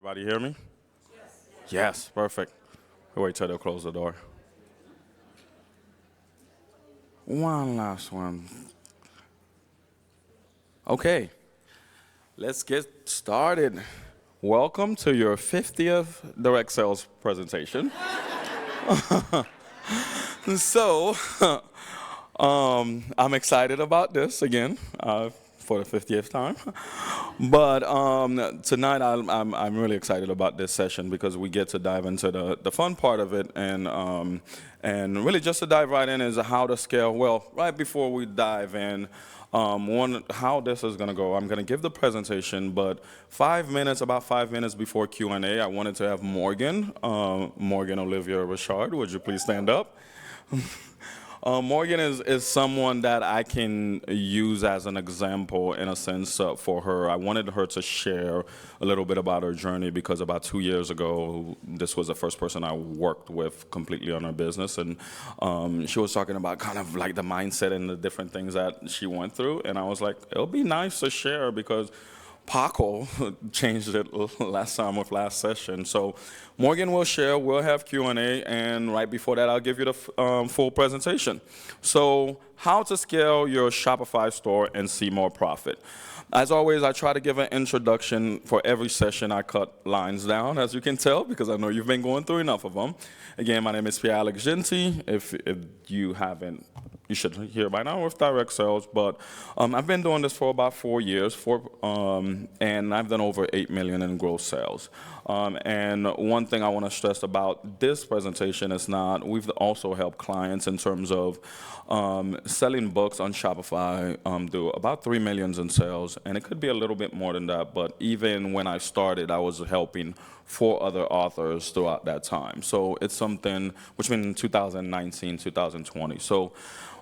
Everybody hear me? Yes, perfect. Wait till they close the door. One last one. Okay, let's get started. Welcome to your 50th direct sales presentation. So, I'm excited about this again for the 50th time. But tonight I'm really excited about this session because we get to dive into the fun part of it and really just to dive right in is how to scale. Well, right before we dive in, how this is going to go. I'm going to give the presentation, but about 5 minutes before Q&A, I wanted to have Morgan Olivia Richard. Would you please stand up? Morgan is someone that I can use as an example in a sense for her. I wanted her to share a little bit about her journey because about 2 years ago, this was the first person I worked with completely on her business. And she was talking about kind of like the mindset and the different things that she went through. And I was like, it'll be nice to share because Paco changed it last time with last session. So Morgan will share, we'll have Q&A, and right before that, I'll give you the full presentation. So how to scale your Shopify store and see more profit. As always, I try to give an introduction for every session. I cut lines down, as you can tell, because I know you've been going through enough of them. Again, my name is Pierre Alex Jeanty. If you haven't, you should hear by now with direct sales, but I've been doing this for about 4 years, and I've done over 8 million in gross sales. And one thing I want to stress about this presentation is we've also helped clients in terms of selling books on Shopify, do about 3 million in sales, and it could be a little bit more than that, but even when I started, I was helping 4 other authors throughout that time. So it's something, which means 2019, 2020. So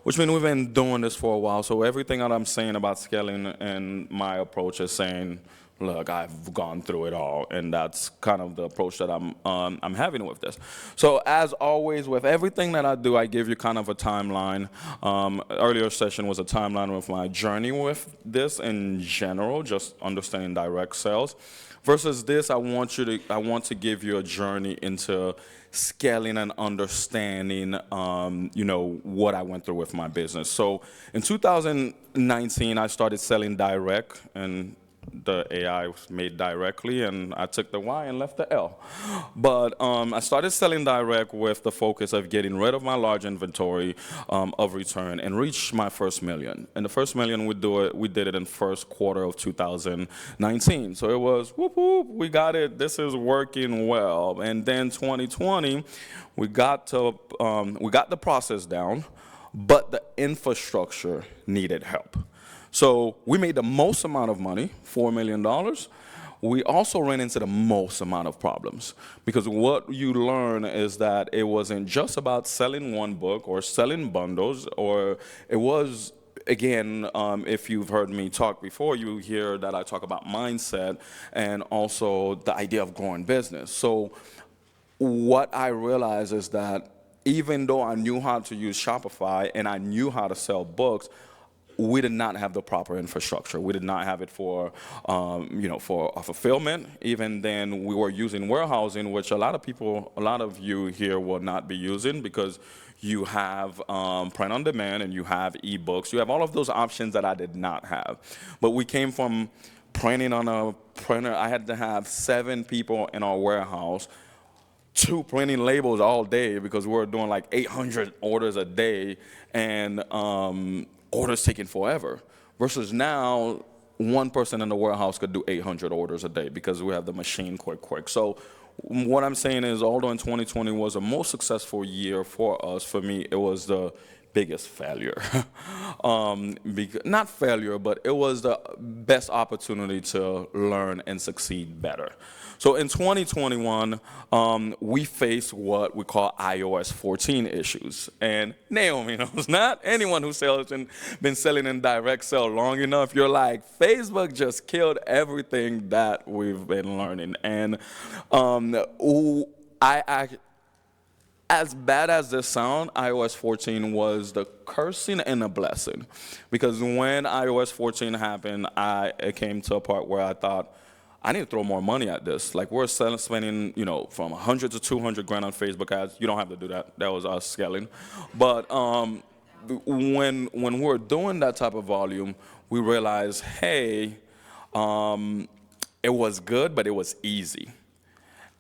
which means we've been doing this for a while. So everything that I'm saying about scaling and my approach is saying, look, I've gone through it all, and that's kind of the approach that I'm having with this. So as always, with everything that I do, I give you kind of a timeline. Earlier session was a timeline with my journey with this in general, just understanding direct sales. Versus this, I want to give you a journey into scaling and understanding, what I went through with my business. So in 2019, I started selling direct, and the AI was made directly, and I took the Y and left the L. But I started selling direct with the focus of getting rid of my large inventory of return and reach my first million. And the first million we did it in first quarter of 2019. So it was whoop whoop, we got it. This is working well. And then 2020, we got the process down, but the infrastructure needed help. So we made the most amount of money, $4 million. We also ran into the most amount of problems because what you learn is that it wasn't just about selling one book or selling bundles, or it was, again, if you've heard me talk before, you hear that I talk about mindset and also the idea of growing business. So what I realized is that even though I knew how to use Shopify and I knew how to sell books, we did not have the proper infrastructure. We did not have it for fulfillment. Even then, we were using warehousing, which a lot of you here will not be using because you have print on demand and you have ebooks. You have all of those options that I did not have. But we came from printing on a printer. I had to have 7 people in our warehouse, 2 printing labels all day because we were doing like 800 orders a day, and orders taking forever, versus now, one person in the warehouse could do 800 orders a day because we have the machine quick. So what I'm saying is, although in 2020 was the most successful year for us, for me, it was the biggest failure. Not failure, but it was the best opportunity to learn and succeed better. So in 2021, we faced what we call iOS 14 issues. And Naomi knows, not anyone who been selling in direct sell long enough, you're like, Facebook just killed everything that we've been learning. And as bad as this sound, iOS 14 was the cursing and a blessing. Because when iOS 14 happened, it came to a part where I thought, I need to throw more money at this. Like we're spending, from 100 to 200 grand on Facebook ads. You don't have to do that. That was us scaling. But when we're doing that type of volume, we realize, hey, it was good, but it was easy.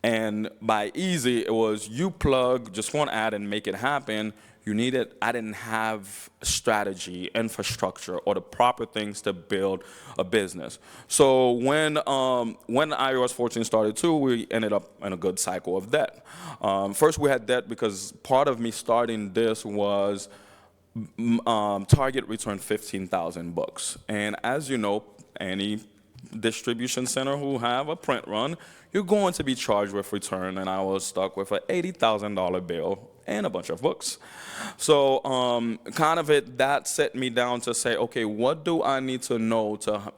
And by easy, it was you plug just one ad and make it happen. I didn't have strategy, infrastructure, or the proper things to build a business. So when iOS 14 started too, we ended up in a good cycle of debt. First, we had debt because part of me starting this was Target returned 15,000 books. And as you know, any distribution center who have a print run, you're going to be charged with return, and I was stuck with an $80,000 bill and a bunch of books. So that set me down to say, okay, what do I need to know to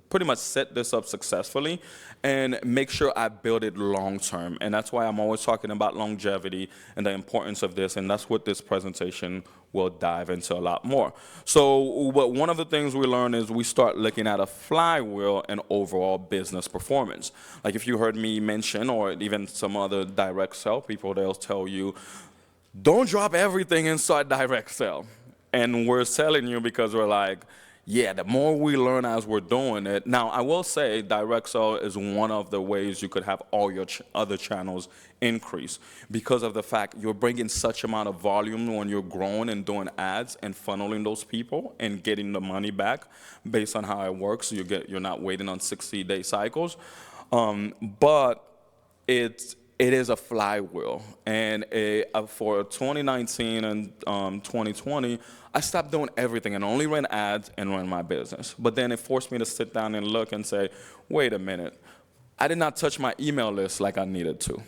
pretty much set this up successfully and make sure I build it long term. And that's why I'm always talking about longevity and the importance of this, and that's what this presentation will dive into a lot more. So but one of the things we learn is we start looking at a flywheel and overall business performance. Like if you heard me mention, or even some other direct sell people, they'll tell you, don't drop everything and start direct sell. And we're selling you because we're like, yeah, the more we learn as we're doing it. Now, I will say direct sell is one of the ways you could have all your other channels increase because of the fact you're bringing such amount of volume when you're growing and doing ads and funneling those people and getting the money back based on how it works. You're not waiting on 60-day cycles. But it is a flywheel. And for 2019 and 2020, I stopped doing everything and only ran ads and ran my business. But then it forced me to sit down and look and say, wait a minute, I did not touch my email list like I needed to.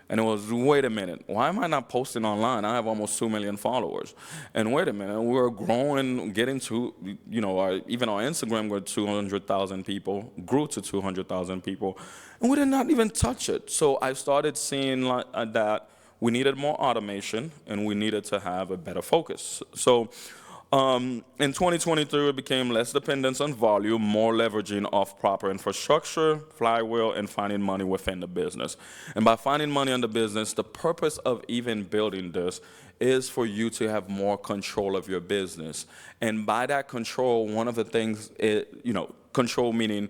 And it was, wait a minute, why am I not posting online? I have almost 2 million followers. And wait a minute, we're growing, getting to, even our Instagram grew to 200,000 people, grew to 200,000 people, and we did not even touch it. So I started seeing that we needed more automation and we needed to have a better focus. So in 2023, it became less dependence on volume, more leveraging of proper infrastructure, flywheel, and finding money within the business. And by finding money in the business, the purpose of even building this is for you to have more control of your business. And by that control, one of the things, control meaning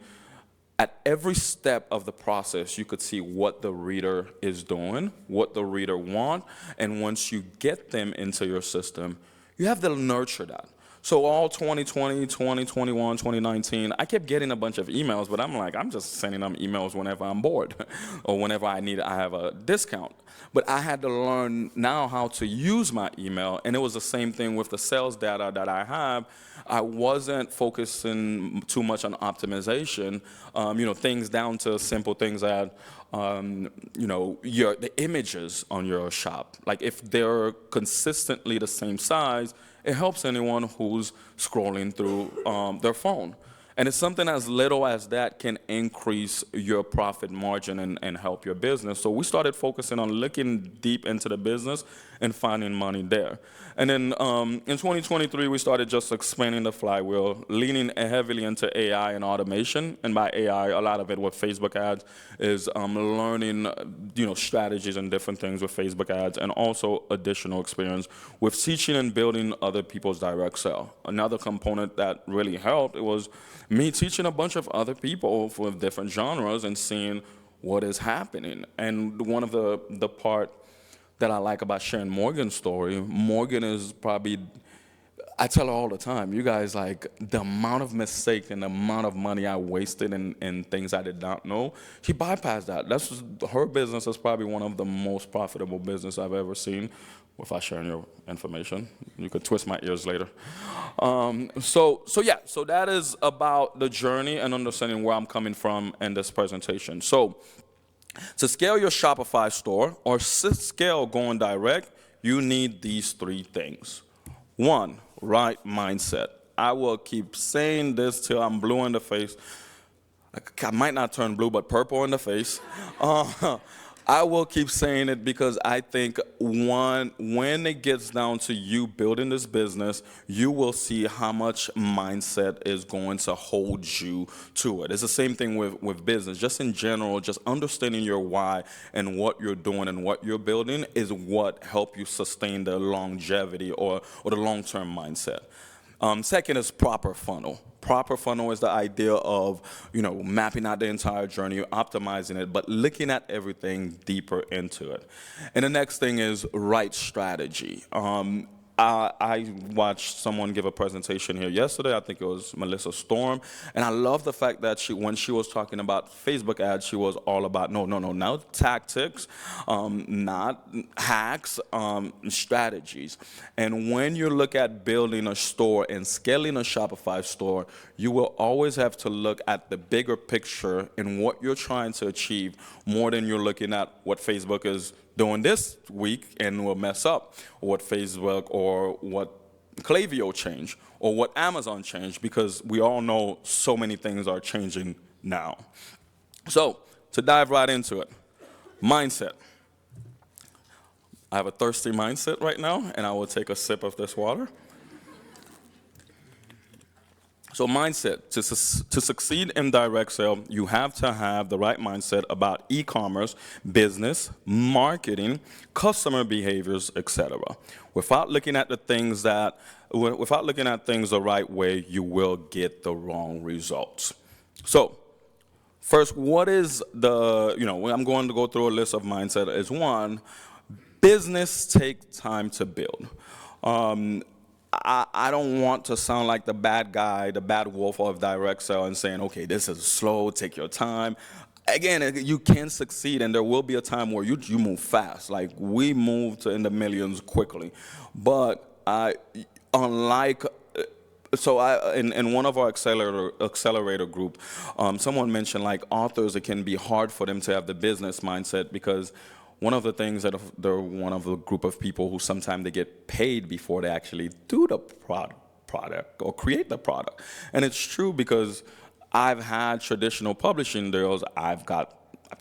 at every step of the process, you could see what the reader is doing, what the reader wants, and once you get them into your system, you have to nurture that. So all 2020, 2021, 2019, I kept getting a bunch of emails, but I'm just sending them emails whenever I'm bored or whenever I have a discount. But I had to learn now how to use my email, and it was the same thing with the sales data that I have. I wasn't focusing too much on optimization, things down to simple things that, the images on your shop. Like if they're consistently the same size, it helps anyone who's scrolling through their phone. And it's something as little as that can increase your profit margin and help your business. So we started focusing on looking deep into the business and finding money there. And then in 2023, we started just expanding the flywheel, leaning heavily into AI and automation. And by AI, a lot of it with Facebook ads is learning, strategies and different things with Facebook ads, and also additional experience with teaching and building other people's direct sell. Another component that really helped, it was me teaching a bunch of other people for different genres and seeing what is happening. And one of the part that I like about sharing Morgan's story, Morgan is probably, I tell her all the time, you guys, like the amount of mistake and the amount of money I wasted in things I did not know, she bypassed that. Her business is probably one of the most profitable business I've ever seen. Without sharing your information, you could twist my ears later. So that is about the journey and understanding where I'm coming from in this presentation. So to scale your Shopify store or scale going direct, you need these three things. One, right mindset. I will keep saying this till I'm blue in the face. I might not turn blue, but purple in the face. I will keep saying it because I think when it gets down to you building this business, you will see how much mindset is going to hold you to it. It's the same thing with business. Just in general, just understanding your why and what you're doing and what you're building is what help you sustain the longevity or the long-term mindset. Second is proper funnel. Proper funnel is the idea of, mapping out the entire journey, optimizing it, but looking at everything deeper into it. And the next thing is right strategy. I watched someone give a presentation here yesterday. I think it was Melissa Storm. And I love the fact that when she was talking about Facebook ads, she was all about, not tactics, not hacks, strategies. And when you look at building a store and scaling a Shopify store, you will always have to look at the bigger picture and what you're trying to achieve more than you're looking at what Facebook is doing this week and will mess up, or what Facebook or what Klaviyo changed, or what Amazon changed, because we all know so many things are changing now. So, to dive right into it, mindset. I have a thirsty mindset right now, and I will take a sip of this water. So mindset, to succeed in direct sale, you have to have the right mindset about e-commerce, business, marketing, customer behaviors, etc. Without looking at things the right way, you will get the wrong results. So, first, what is I'm going to go through a list of mindset. Is one, business take time to build. I don't want to sound like the bad guy, the bad wolf of direct sale and saying, okay, this is slow, take your time. Again, you can succeed, and there will be a time where you move fast. Like, we moved in the millions quickly. But in one of our accelerator group, someone mentioned, like, authors, it can be hard for them to have the business mindset because one of the things that they're one of the group of people who sometimes they get paid before they actually do the product or create the product. And it's true because I've had traditional publishing deals. I've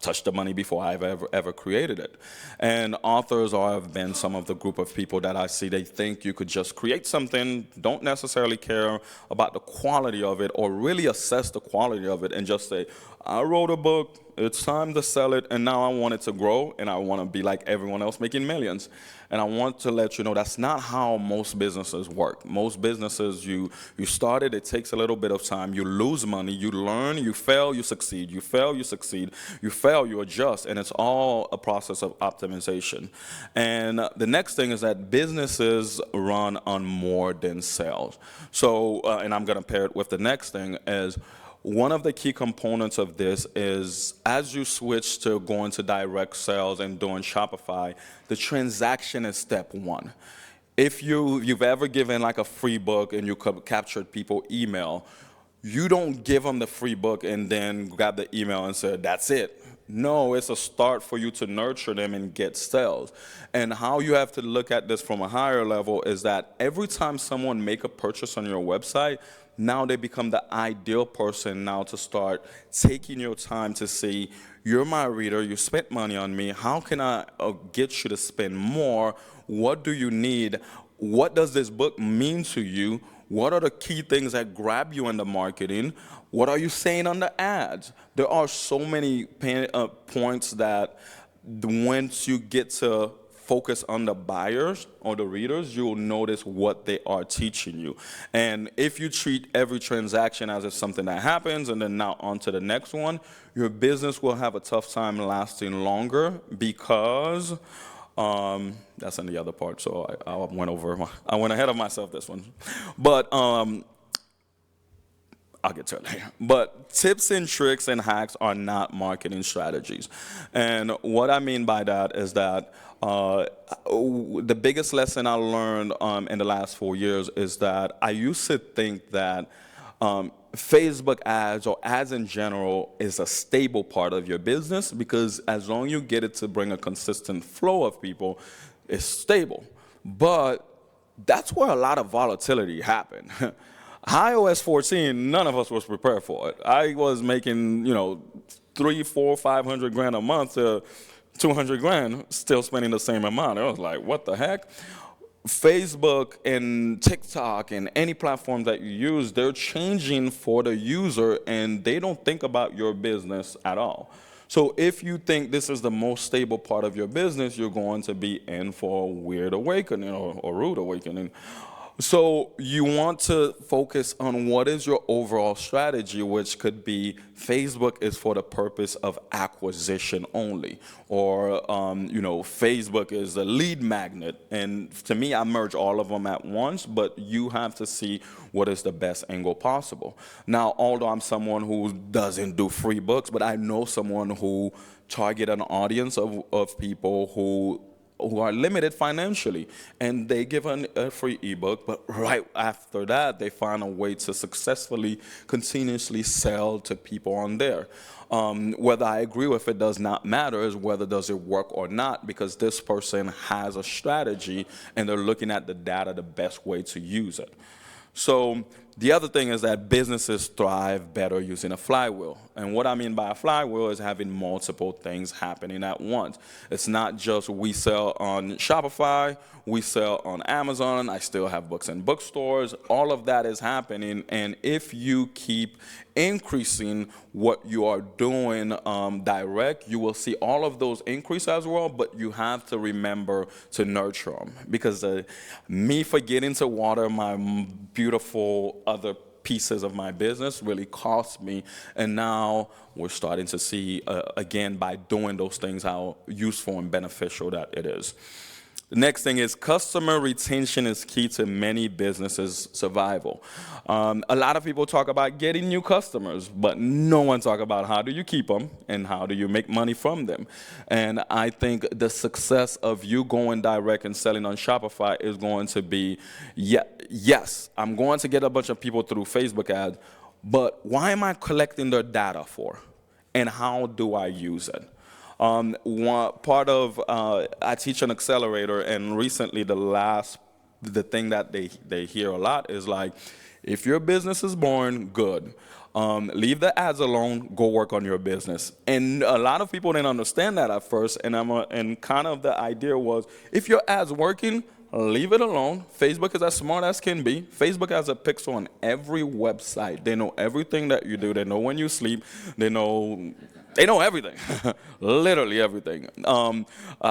touched the money before I've ever created it. And authors have been some of the group of people that I see, they think you could just create something, don't necessarily care about the quality of it or really assess the quality of it and just say, I wrote a book, it's time to sell it, and now I want it to grow, and I want to be like everyone else making millions. And I want to let you know that's not how most businesses work. Most businesses, you start it takes a little bit of time, you lose money, you learn, you fail, you succeed, you fail, you succeed, you fail, you adjust, and it's all a process of optimization. And the next thing is that businesses run on more than sales. So, and I'm going to pair it with the next thing is, one of the key components of this is as you switch to going to direct sales and doing Shopify, the transaction is step one. If you've ever given like a free book and you captured people's email, you don't give them the free book and then grab the email and say, that's it. No, it's a start for you to nurture them and get sales. And how you have to look at this from a higher level is that every time someone make a purchase on your website, now they become the ideal person now to start taking your time to see, you're my reader, you spent money on me, how can I get you to spend more? What do you need? What does this book mean to you? What are the key things that grab you in the marketing? What are you saying on the ads? There are so many points that once you get to focus on the buyers or the readers, you'll notice what they are teaching you. And if you treat every transaction as if something that happens and then now on to the next one, your business will have a tough time lasting longer because that's in the other part. So I went ahead of myself this one. But I'll get to it later. But tips and tricks and hacks are not marketing strategies. And what I mean by that is that the biggest lesson I learned in the last 4 years is that I used to think that Facebook ads or ads in general is a stable part of your business because as long as you get it to bring a consistent flow of people, it's stable. But that's where a lot of volatility happened. iOS 14, none of us was prepared for it. I was making, $300, $400, $500 grand a month to 200 grand, still spending the same amount. I was like, what the heck? Facebook and TikTok and any platform that you use, they're changing for the user and they don't think about your business at all. So if you think this is the most stable part of your business, you're going to be in for a weird awakening or rude awakening. So you want to focus on what is your overall strategy, which could be Facebook is for the purpose of acquisition only, or Facebook is a lead magnet. And to me, I merge all of them at once, but you have to see what is the best angle possible. Now, although I'm someone who doesn't do free books, but I know someone who target an audience of people who are limited financially, and they give a free ebook, but right after that, they find a way to successfully, continuously sell to people on there. Whether I agree with it does not matter, is whether does it work or not, because this person has a strategy, and they're looking at the data, the best way to use it. So the other thing is that businesses thrive better using a flywheel. And what I mean by a flywheel is having multiple things happening at once. It's not just we sell on Shopify, we sell on Amazon, I still have books in bookstores. All of that is happening. And if you keep increasing what you are doing direct, you will see all of those increase as well, but you have to remember to nurture them. Because me forgetting to water my beautiful other pieces of my business really cost me, and now we're starting to see, again, by doing those things, how useful and beneficial that it is. The next thing is customer retention is key to many businesses' survival. A lot of people talk about getting new customers, but no one talk about how do you keep them and how do you make money from them. And I think the success of you going direct and selling on Shopify is going to be, yes, I'm going to get a bunch of people through Facebook ads, but why am I collecting their data for? And how do I use it? I teach an accelerator, and recently the thing that they hear a lot is like, if your business is born, good. Leave the ads alone, go work on your business. And a lot of people didn't understand that at first, and kind of the idea was, if your ad's working, leave it alone. Facebook is as smart as can be. Facebook has a pixel on every website. They know everything that you do. They know when you sleep. They know everything, literally everything. I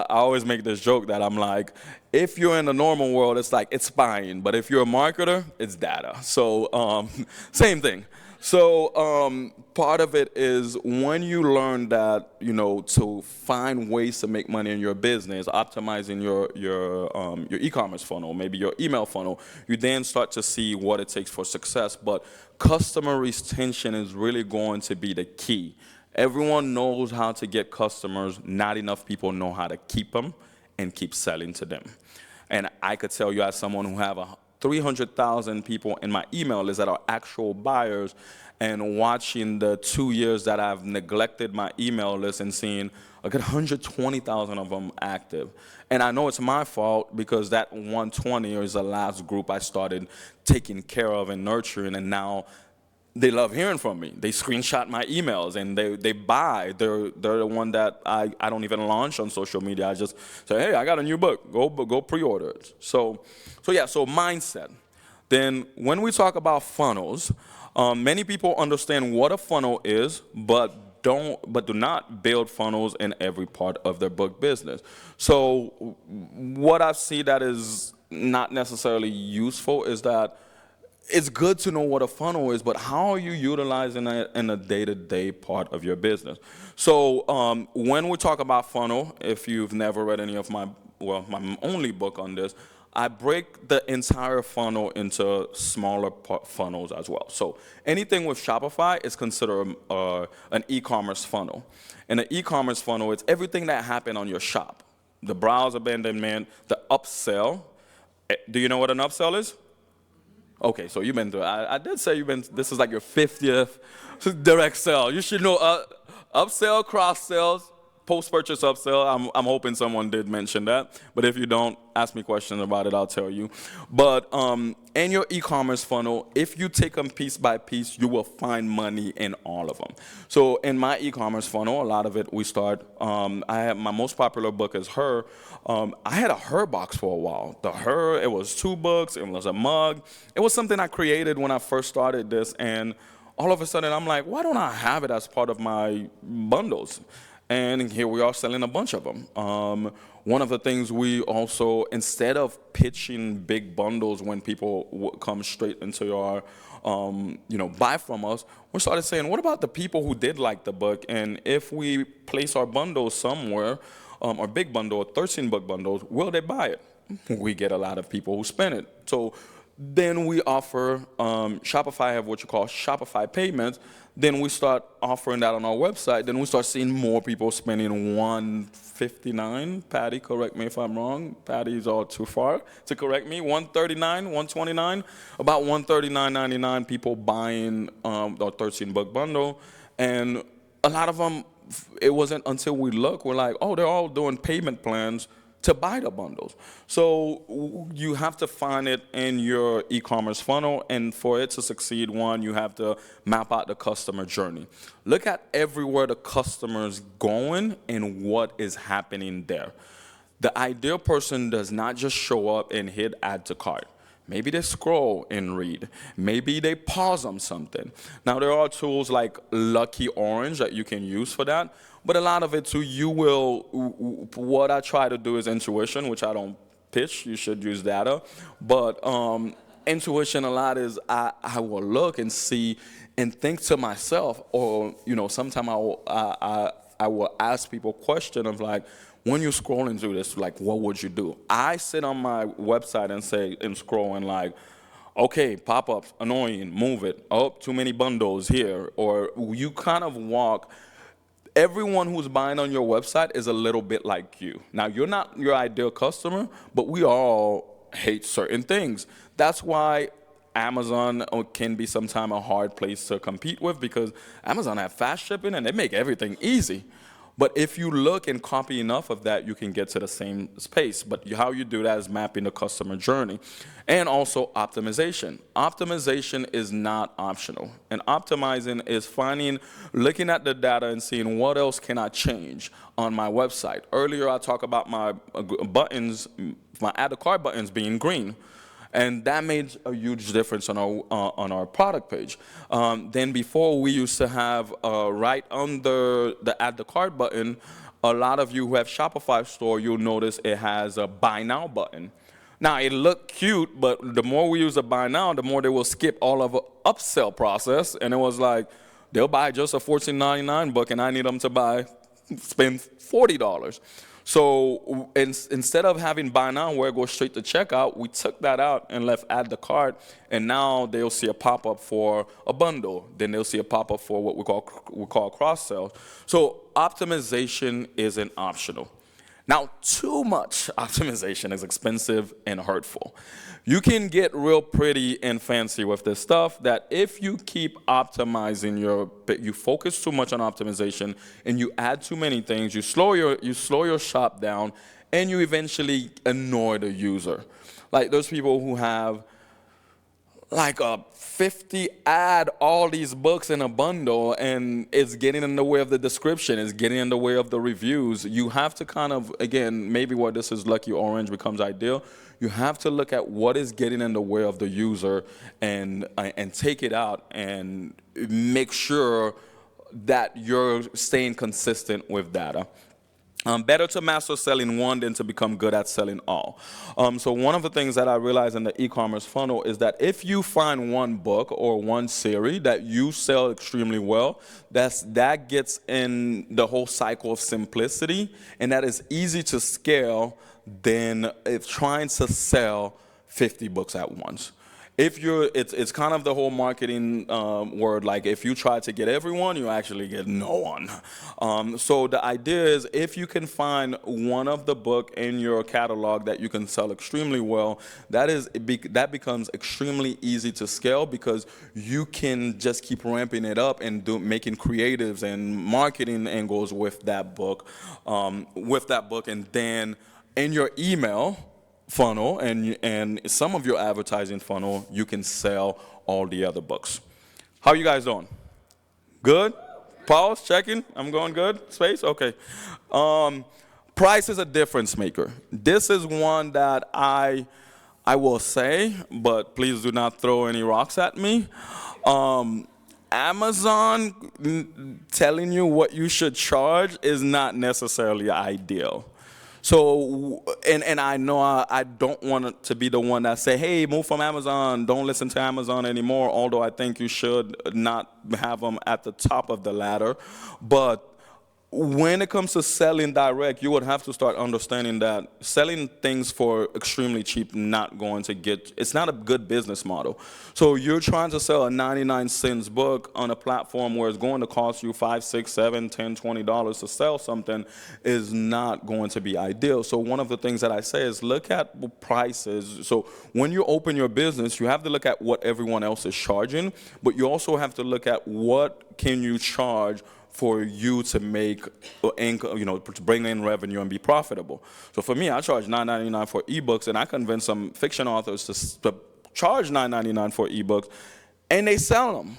always make this joke that I'm like, if you're in the normal world, it's like it's spying, but if you're a marketer, it's data. So same thing. So part of it is when you learn that, to find ways to make money in your business, optimizing your e-commerce funnel, maybe your email funnel, you then start to see what it takes for success. But customer retention is really going to be the key. Everyone knows how to get customers. Not enough people know how to keep them and keep selling to them. And I could tell you, as someone who have 300,000 people in my email list that are actual buyers, and watching the 2 years that I've neglected my email list and seeing I got 120,000 of them active. And I know it's my fault, because that 120 is the last group I started taking care of and nurturing, and now they love hearing from me. They screenshot my emails and they buy. They're the one that I don't even launch on social media. I just say, hey, I got a new book. Go pre-order it. So mindset. Then when we talk about funnels, many people understand what a funnel is, but do not build funnels in every part of their book business. So what I see that is not necessarily useful is that it's good to know what a funnel is, but how are you utilizing it in a day-to-day part of your business? So when we talk about funnel, if you've never read any of my only book on this, I break the entire funnel into smaller funnels as well. So anything with Shopify is considered an e-commerce funnel. And an e-commerce funnel is everything that happened on your shop. The browse abandonment, the upsell. Do you know what an upsell is? Okay, so you've been through it. I did say this is like your 50th direct sell. You should know upsell, cross-sells, post-purchase upsell, I'm hoping someone did mention that. But if you don't, ask me questions about it, I'll tell you. But in your e-commerce funnel, if you take them piece by piece, you will find money in all of them. So in my e-commerce funnel, a lot of it we start, I have my most popular book is Her. I had a Her box for a while. The Her, it was 2 books, it was a mug. It was something I created when I first started this, and all of a sudden I'm like, why don't I have it as part of my bundles? And here we are selling a bunch of them. One of the things we also, instead of pitching big bundles when people come straight into our, buy from us, we started saying, what about the people who did like the book? And if we place our bundles somewhere, our big bundle, 13-book bundles, will they buy it? We get a lot of people who spend it. So then we offer, Shopify have what you call Shopify payments. Then we start offering that on our website. Then we start seeing more people spending $159. Patty, correct me if I'm wrong. Patty's all too far to correct me. $139, $129. About $139.99 people buying our 13-book bundle. And a lot of them, it wasn't until we look, we're like, oh, they're all doing payment plans to buy the bundles. So you have to find it in your e-commerce funnel, and for it to succeed, one, you have to map out the customer journey. Look at everywhere the customer's going and what is happening there. The ideal person does not just show up and hit add to cart. Maybe they scroll and read. Maybe they pause on something. Now, there are tools like Lucky Orange that you can use for that. But a lot of it, too, what I try to do is intuition, which I don't pitch. You should use data. But intuition a lot is I will look and see and think to myself, or, sometimes I will ask people questions of like, when you're scrolling through this, like, what would you do? I sit on my website and scroll and like, okay, pop-ups, annoying, move it. Oh, too many bundles here. Or you kind of walk. Everyone who's buying on your website is a little bit like you. Now, you're not your ideal customer, but we all hate certain things. That's why Amazon can be sometimes a hard place to compete with, because Amazon have fast shipping and they make everything easy. But if you look and copy enough of that, you can get to the same space. But how you do that is mapping the customer journey. And also optimization. Optimization is not optional. And optimizing is looking at the data and seeing what else can I change on my website. Earlier, I talked about my buttons, my add to cart buttons being green. And that made a huge difference on our product page. Then before, we used to have right under the add to cart button, a lot of you who have Shopify store, you'll notice it has a buy now button. Now, it looked cute, but the more we use a buy now, the more they will skip all of the upsell process. And it was like, they'll buy just a $14.99 book, and I need them to spend $40. So instead of having buy now where it goes straight to checkout, we took that out and left add to cart, and now they'll see a pop-up for a bundle. Then they'll see a pop-up for what we call cross-sell. So optimization isn't optional. Now, too much optimization is expensive and hurtful. You can get real pretty and fancy with this stuff that if you keep optimizing you focus too much on optimization and you add too many things, you slow your shop down, and you eventually annoy the user. Like those people who have like a 50 add all these books in a bundle, and it's getting in the way of the description, it's getting in the way of the reviews. You have to kind of, again, maybe where this is Lucky Orange becomes ideal, you have to look at what is getting in the way of the user and take it out and make sure that you're staying consistent with data. Better to master selling one than to become good at selling all. So one of the things that I realized in the e-commerce funnel is that if you find one book or one series that you sell extremely well, that gets in the whole cycle of simplicity, and that is easy to scale than if trying to sell 50 books at once. if you're, it's kind of the whole marketing word, like if you try to get everyone, you actually get no one. So the idea is if you can find one of the book in your catalog that you can sell extremely well, that becomes extremely easy to scale because you can just keep ramping it up and making creatives and marketing angles with that book, and then in your email funnel and some of your advertising funnel, you can sell all the other books. How you guys doing? Good? Pause, checking. I'm going good? Space? Okay. Price is a difference maker. This is one that I will say, but please do not throw any rocks at me. Amazon telling you what you should charge is not necessarily ideal. So, and I know I don't want to be the one that say, hey, move from Amazon, don't listen to Amazon anymore, although I think you should not have them at the top of the ladder. But when it comes to selling direct, you would have to start understanding that selling things for extremely cheap it's not a good business model. So you're trying to sell a 99 cents book on a platform where it's going to cost you $5, $6, $7, $10, $20 to sell something is not going to be ideal. So one of the things that I say is look at prices. So when you open your business, you have to look at what everyone else is charging, but you also have to look at what can you charge for you to make income, to bring in revenue and be profitable. So for me, I charge $9.99 for ebooks, and I convince some fiction authors to charge $9.99 for ebooks, and they sell them.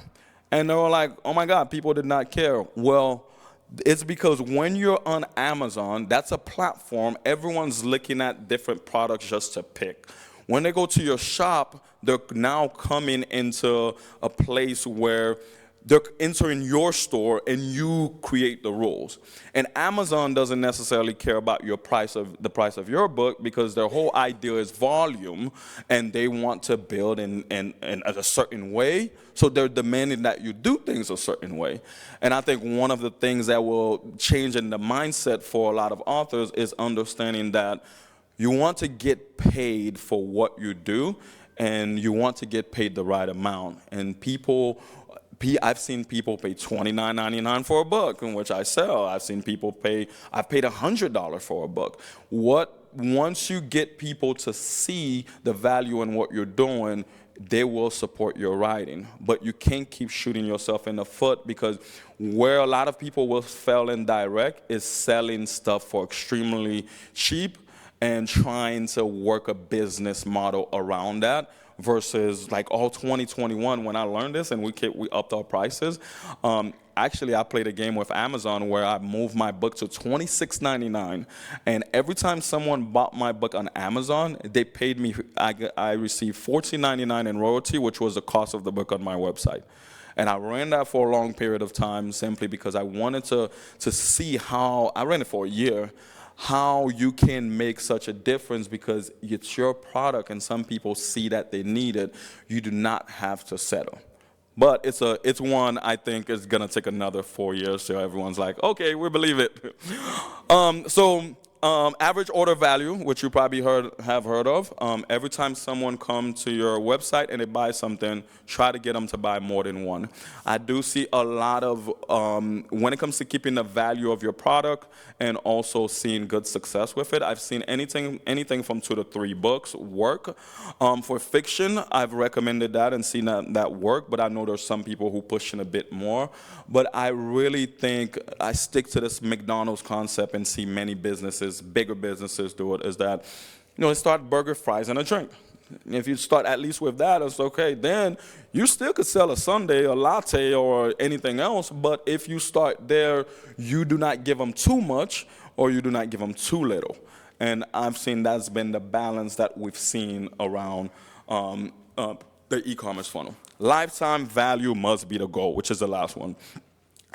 And they were like, oh my God, people did not care. Well, it's because when you're on Amazon, that's a platform, everyone's looking at different products just to pick. When they go to your shop, they're now coming into a place where they're entering your store and you create the rules. And Amazon doesn't necessarily care about the price of your book because their whole idea is volume and they want to build in a certain way. So they're demanding that you do things a certain way. And I think one of the things that will change in the mindset for a lot of authors is understanding that you want to get paid for what you do and you want to get paid the right amount. And I've seen people pay $29.99 for a book in which I sell. I've paid $100 for a book. Once you get people to see the value in what you're doing, they will support your writing. But you can't keep shooting yourself in the foot because where a lot of people will fail in direct is selling stuff for extremely cheap and trying to work a business model around that. Versus like all 2021 when I learned this and we upped our prices. Actually, I played a game with Amazon where I moved my book to $26.99, and every time someone bought my book on Amazon, they paid me. I received $14.99 in royalty, which was the cost of the book on my website. And I ran that for a long period of time simply because I wanted to see how. I ran it for a year. How you can make such a difference because it's your product and some people see that they need it. You do not have to settle. But it's one I think is going to take another 4 years so everyone's like, okay, we believe it. Average order value, which you probably have heard of. Every time someone comes to your website and they buy something, try to get them to buy more than one. I do see a lot of, when it comes to keeping the value of your product and also seeing good success with it, I've seen anything from 2 to 3 books work. For fiction, I've recommended that and seen that work, but I know there's some people who push in a bit more. But I really think I stick to this McDonald's concept and see many bigger businesses do it, is that, start burger, fries, and a drink. If you start at least with that, it's okay. Then you still could sell a sundae, a latte, or anything else. But if you start there, you do not give them too much or you do not give them too little. And I've seen that's been the balance that we've seen around the e-commerce funnel. Lifetime value must be the goal, which is the last one.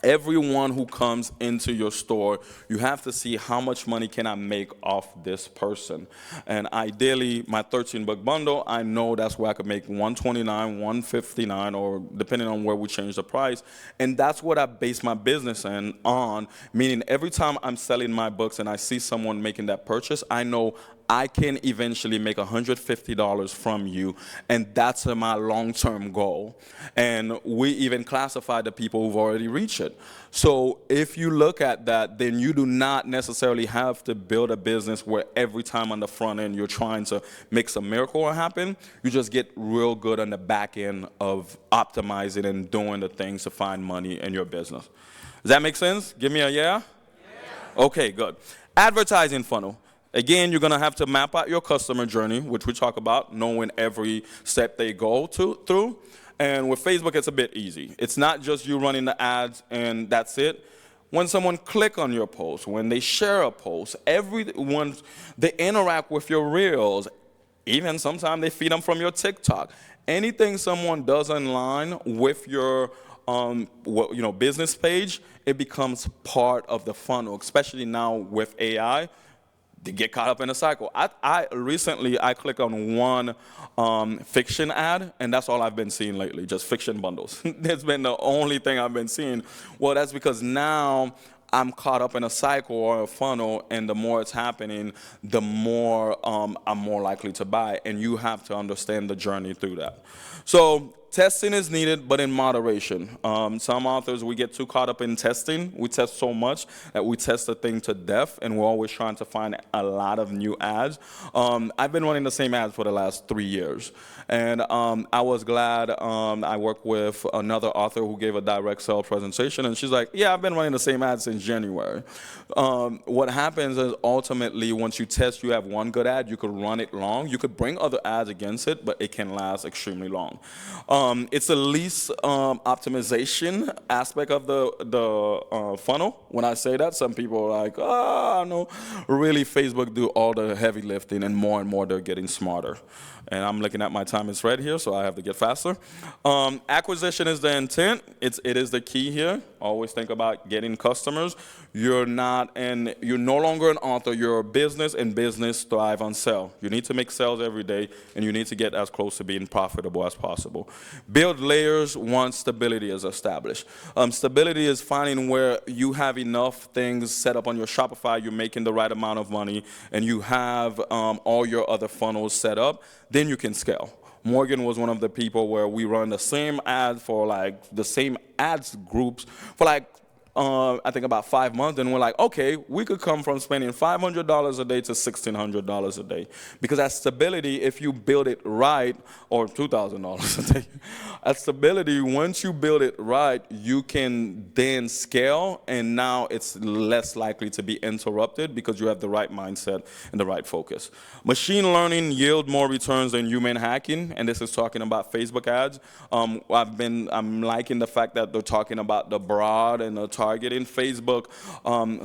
Everyone who comes into your store, you have to see how much money can I make off this person. And ideally, my 13-book bundle, I know that's where I could make $129, $159, or depending on where we change the price. And that's what I base my business on, meaning every time I'm selling my books and I see someone making that purchase, I know I can eventually make $150 from you, and that's my long-term goal. And we even classify the people who've already reached it. So if you look at that, then you do not necessarily have to build a business where every time on the front end you're trying to make some miracle happen. You just get real good on the back end of optimizing and doing the things to find money in your business. Does that make sense? Give me a yeah? Okay, good. Advertising funnel. Again, you're going to have to map out your customer journey, which we talk about, knowing every step they go through. And with Facebook, it's a bit easy. It's not just you running the ads and that's it. When someone click on your post, when they share a post, everyone, they interact with your reels. Even sometimes they feed them from your TikTok. Anything someone does online with your business page, it becomes part of the funnel, especially now with AI. They get caught up in a cycle. I recently clicked on one fiction ad, and that's all I've been seeing lately, just fiction bundles. That's been the only thing I've been seeing. Well, that's because now I'm caught up in a cycle or a funnel, and the more it's happening, the more I'm more likely to buy, and you have to understand the journey through that. So testing is needed, but in moderation. Some authors, we get too caught up in testing. We test so much that we test the thing to death, and we're always trying to find a lot of new ads. I've been running the same ads for the last 3 years, and I was glad I worked with another author who gave a direct sale presentation, and she's like, yeah, I've been running the same ads since January. What happens is ultimately once you test, you have one good ad, you could run it long. You could bring other ads against it, but it can last extremely long. It's the least optimization aspect of the funnel. When I say that, some people are like, no. Really, Facebook do all the heavy lifting, and more they're getting smarter. And I'm looking at my time is red here, so I have to get faster. Acquisition is the intent. It is the key here. Always think about getting customers. You're no longer an author. You're a business, and business thrive on sale. You need to make sales every day, and you need to get as close to being profitable as possible. Build layers once stability is established. Stability is finding where you have enough things set up on your Shopify, you're making the right amount of money, and you have all your other funnels set up. Then you can scale. Morgan was one of the people where we run the same ad for the same ads groups for I think about 5 months, and we're like, okay, we could come from spending $500 a day to $1,600 a day. Because at stability, if you build it right, or $2,000 a day, at stability, once you build it right, you can then scale, and now it's less likely to be interrupted because you have the right mindset and the right focus. Machine learning yield more returns than human hacking, and this is talking about Facebook ads. I'm liking the fact that they're talking about the broad and the targeting. Facebook,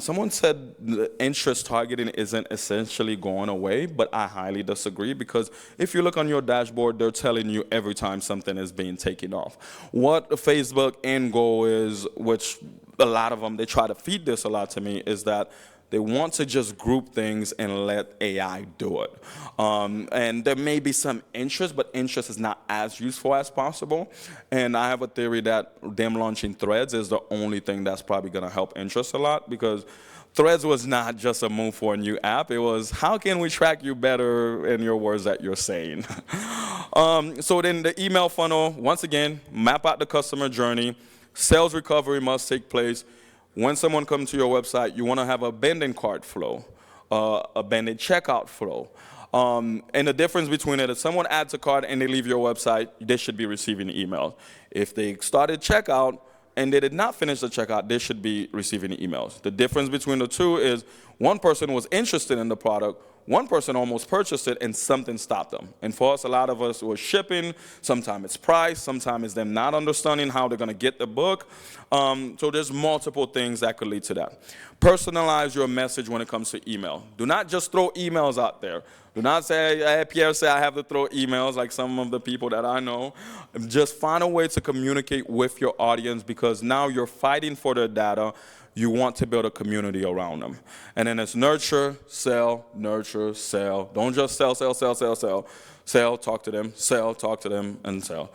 someone said the interest targeting isn't essentially going away, but I highly disagree, because if you look on your dashboard, they're telling you every time something is being taken off. What the Facebook end goal is, which a lot of them, they try to feed this a lot to me, is that they want to just group things and let AI do it. And there may be some interest, but interest is not as useful as possible. And I have a theory that them launching Threads is the only thing that's probably going to help interest a lot, because Threads was not just a move for a new app. It was, how can we track you better in your words that you're saying? So then the email funnel, once again, map out the customer journey. Sales recovery must take place. When someone comes to your website, you want to have a abandoned cart flow, abandoned checkout flow. And the difference between it, if someone adds a cart and they leave your website, they should be receiving emails. If they started checkout and they did not finish the checkout, they should be receiving emails. The difference between the two is one person was interested in the product, one person almost purchased it, and something stopped them. And for us, a lot of us, it was shipping. Sometimes it's price. Sometimes it's them not understanding how they're going to get the book. So there's multiple things that could lead to that. Personalize your message when it comes to email. Do not just throw emails out there. Do not say, hey, Pierre said I have to throw emails like some of the people that I know. Just find a way to communicate with your audience, because now you're fighting for their data. You want to build a community around them. And then it's nurture, sell, nurture, sell. Don't just sell. Sell, talk to them, sell, talk to them, and sell.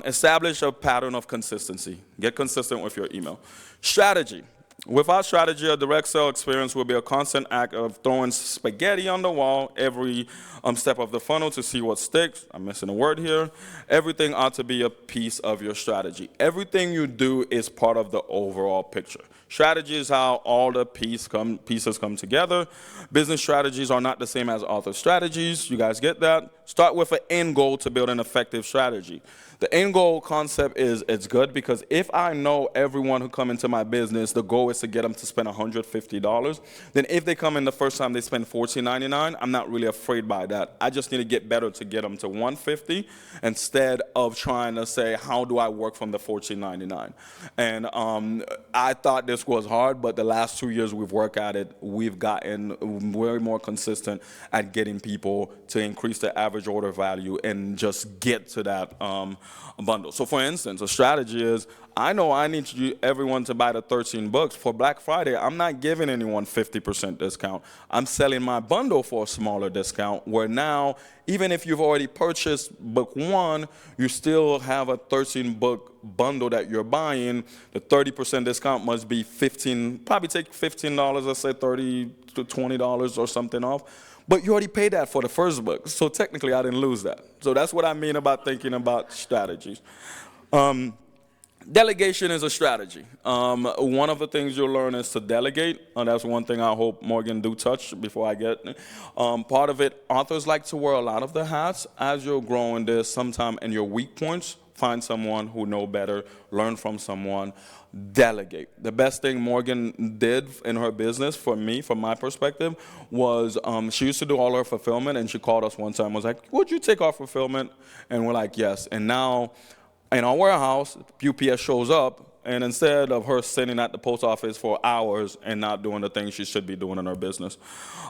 Establish a pattern of consistency. Get consistent with your email. Strategy. Without strategy, a direct sale experience will be a constant act of throwing spaghetti on the wall every step of the funnel to see what sticks. I'm missing a word here. Everything ought to be a piece of your strategy. Everything you do is part of the overall picture. Strategy is how all the pieces come together. Business strategies are not the same as author strategies. You guys get that? Start with an end goal to build an effective strategy. The end goal concept is it's good because if I know everyone who come into my business, the goal is to get them to spend $150, then if they come in the first time they spend $14.99, I'm not really afraid by that. I just need to get better to get them to $150 instead of trying to say, how do I work from the $14.99? And I thought this was hard, but the last 2 years we've worked at it, we've gotten way more consistent at getting people to increase their average order value and just get to that bundle. So for instance, a strategy is, I know I need everyone to buy the 13 books. For Black Friday, I'm not giving anyone 50% discount. I'm selling my bundle for a smaller discount, where now, even if you've already purchased book 1, you still have a 13-book bundle that you're buying. The 30% discount must be probably take $15, let's say $30 to $20 or something off. But you already paid that for the first book, so technically I didn't lose that. So that's what I mean about thinking about strategies. Delegation is a strategy. One of the things you'll learn is to delegate. That's one thing I hope Morgan do touch before I get. Part of it, authors like to wear a lot of the hats. As you're growing this, sometime in your weak points, find someone who know better, learn from someone, delegate. The best thing Morgan did in her business, for me, from my perspective, was she used to do all her fulfillment, and she called us one time, was like, would you take our fulfillment? And we're like, yes. And now, in our warehouse, UPS shows up, and instead of her sitting at the post office for hours and not doing the things she should be doing in her business.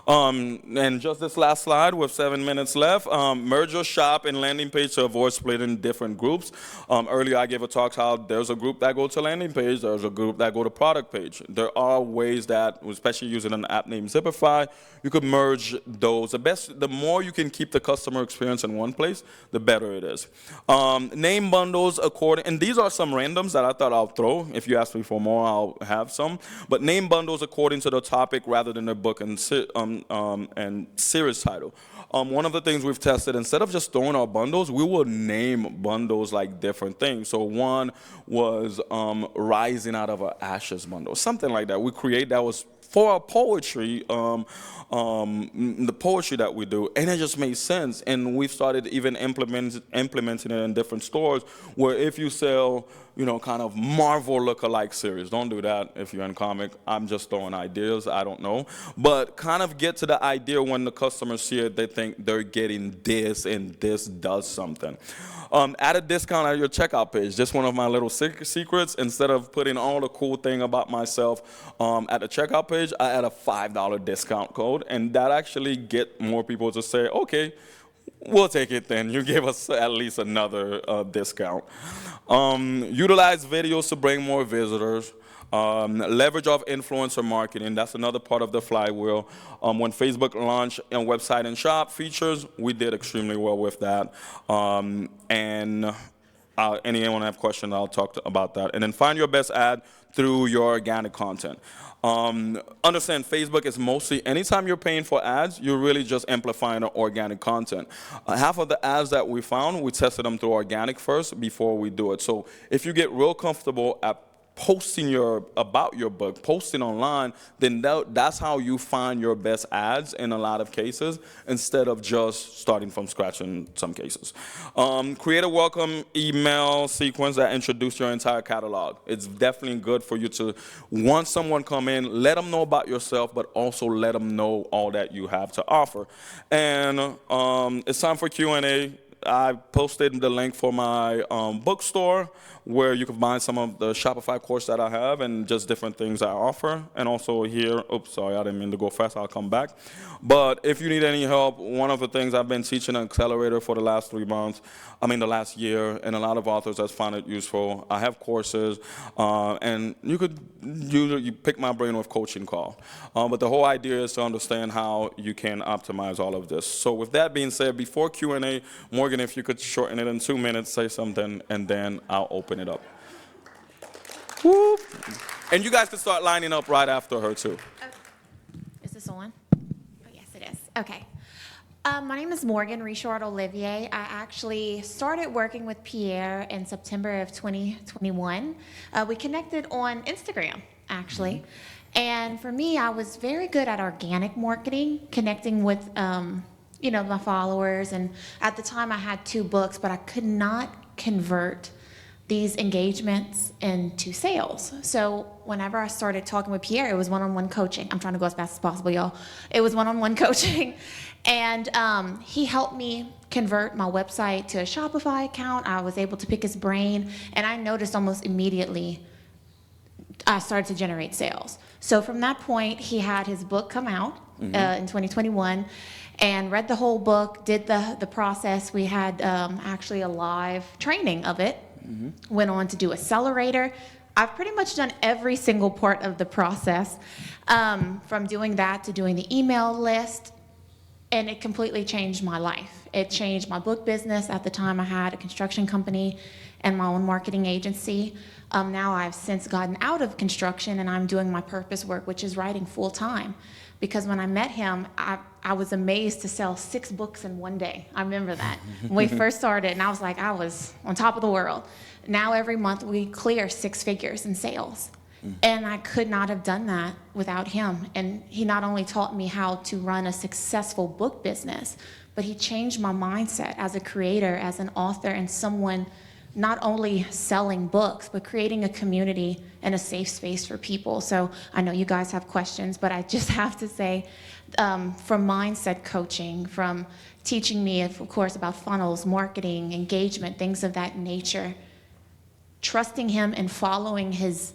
And just this last slide with 7 minutes left, merge your shop and landing page to avoid splitting different groups. Earlier I gave a talk how there's a group that go to landing page, there's a group that go to product page. There are ways that, especially using an app named Zipify, you could merge those. The more you can keep the customer experience in one place, the better it is. Name bundles and these are some randoms that I thought I'll throw. If you ask me for more, I'll have some. But name bundles according to the topic rather than the book and series title. One of the things we've tested, instead of just throwing our bundles, we will name bundles like different things. So one was Rising Out of Our Ashes bundle, something like that. We create that was for our poetry, the poetry that we do, and it just made sense. And we've started even implementing it in different stores, where if you sell, kind of Marvel look-alike series, don't do that if you're in comic. I'm just throwing ideas, I don't know. But kind of get to the idea when the customers see it, they think they're getting this, and this does something. Add a discount at your checkout page. Just one of my little secrets. Instead of putting all the cool thing about myself at the checkout page, I add a $5 discount code, and that actually get more people to say, okay, we'll take it then. You gave us at least another discount. Utilize videos to bring more visitors. Leverage off influencer marketing. That's another part of the flywheel. When Facebook launched a website and shop features, we did extremely well with that. Anyone have questions, I'll talk about that. And then find your best ad through your organic content. Understand Facebook is mostly, anytime you're paying for ads, you're really just amplifying the organic content. Half of the ads that we found, we tested them through organic first before we do it. So if you get real comfortable at posting about your book, posting online, then that's how you find your best ads in a lot of cases, instead of just starting from scratch in some cases. Create a welcome email sequence that introduces your entire catalog. It's definitely good for you to, once someone come in, let them know about yourself, but also let them know all that you have to offer. And it's time for Q&A. I posted the link for my bookstore, where you can buy some of the Shopify course that I have and just different things I offer. And also here, oops, sorry, I didn't mean to go fast, I'll come back. But if you need any help, one of the things I've been teaching an accelerator for the last the last year, and a lot of authors have found it useful. I have courses, and you pick my brain with coaching call. But the whole idea is to understand how you can optimize all of this. So with that being said, before Q&A, Morgan, if you could shorten it in 2 minutes, say something, and then I'll open it up. Whoop. And you guys can start lining up right after her, too. Okay. Is this on? Oh, yes, it is. Okay. My name is Morgan Richard Olivier. I actually started working with Pierre in September of 2021. We connected on Instagram, actually. And for me, I was very good at organic marketing, connecting with, my followers. And at the time, I had 2 books, but I could not convert these engagements into sales. So whenever I started talking with Pierre, it was one-on-one coaching. I'm trying to go as fast as possible, y'all. It was one-on-one coaching. And he helped me convert my website to a Shopify account. I was able to pick his brain, and I noticed almost immediately I started to generate sales. So from that point, he had his book come out in 2021, and read the whole book, did the process. We had actually a live training of it. Went on to do Accelerator. I've pretty much done every single part of the process, from doing that to doing the email list, and it completely changed my life. It changed my book business. At the time, I had a construction company and my own marketing agency. Now I've since gotten out of construction, and I'm doing my purpose work, which is writing full time. Because when I met him, I was amazed to sell 6 books in one day. I remember that. When we first started, and I was like, I was on top of the world. Now every month we clear 6 figures in sales. And I could not have done that without him. And he not only taught me how to run a successful book business, but he changed my mindset as a creator, as an author, and someone not only selling books, but creating a community and a safe space for people. So I know you guys have questions, but I just have to say, from mindset coaching, from teaching me, of course, about funnels, marketing, engagement, things of that nature, trusting him and following his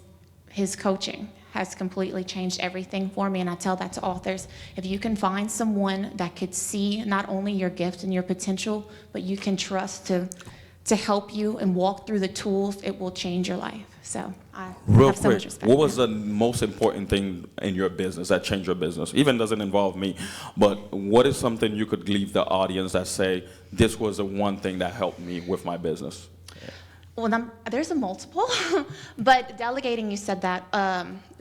coaching has completely changed everything for me. And I tell that to authors: if you can find someone that could see not only your gift and your potential, but you can trust to help you and walk through the tools, it will change your life. So I have so much respect. What was the most important thing in your business that changed your business? Even doesn't involve me, but what is something you could leave the audience that say, this was the one thing that helped me with my business? Well, there's a multiple, but delegating, you said that.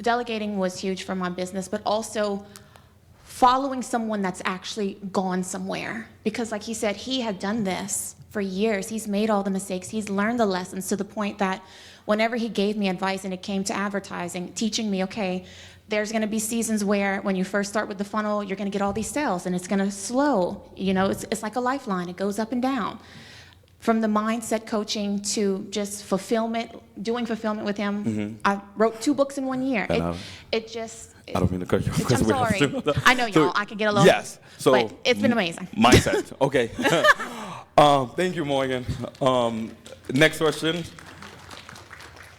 Delegating was huge for my business, but also following someone that's actually gone somewhere. Because like he said, he had done this for years. He's made all the mistakes. He's learned the lessons to the point that whenever he gave me advice and it came to advertising, teaching me, okay, there's going to be seasons where when you first start with the funnel, you're going to get all these sales and it's going to slow. It's like a lifeline. It goes up and down. From the mindset coaching to just fulfillment, doing fulfillment with him. I wrote 2 books in 1 year. I don't mean to cut you off. I'm sorry. I know, y'all. I can get a little. Yes. So but it's been amazing. Mindset. Okay. Thank you, Morgan. Next question.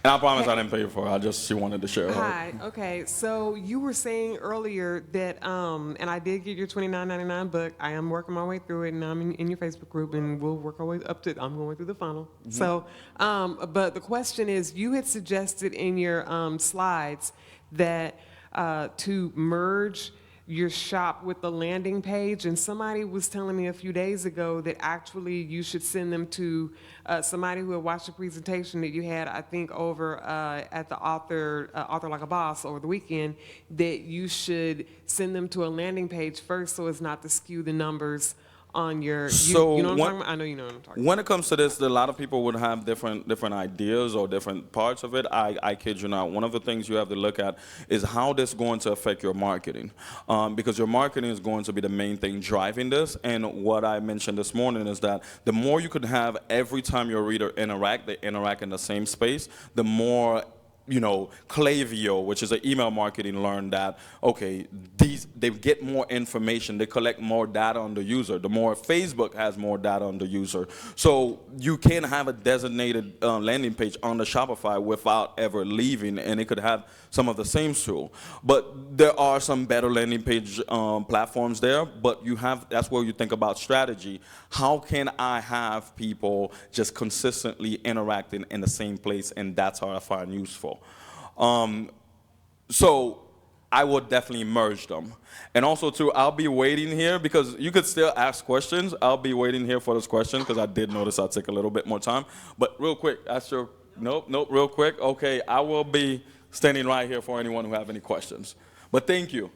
And I promise I didn't pay you for it. She wanted to share her. Hi. Okay. So you were saying earlier that, and I did get your $29.99 book. I am working my way through it, and I'm in your Facebook group, and we'll work our way up to. I'm going through the funnel. So, but the question is, you had suggested in your slides that to merge your shop with the landing page, and somebody was telling me a few days ago that actually you should send them to somebody who had watched the presentation that you had, I think, over at the Author Like a Boss over the weekend, that you should send them to a landing page first so as not to skew the numbers on your, you know what I'm talking about? I know you know what I'm talking about. When it comes to this, a lot of people would have different ideas or different parts of it. I kid you not. One of the things you have to look at is how this is going to affect your marketing, because your marketing is going to be the main thing driving this. And what I mentioned this morning is that the more you could have every time your reader they interact in the same space, the more Klaviyo, which is an email marketing, learned that, okay, they get more information, they collect more data on the user. The more Facebook has more data on the user. So you can have a designated landing page on the Shopify without ever leaving, and it could have some of the same tool. But there are some better landing page platforms there, but that's where you think about strategy. How can I have people just consistently interacting in the same place, and that's how I find useful. So I would definitely merge them. And also, too, I'll be waiting here because you could still ask questions. I'll be waiting here for those questions because I did notice I'll take a little bit more time. But real quick, real quick. Okay, I will be standing right here for anyone who have any questions. But thank you.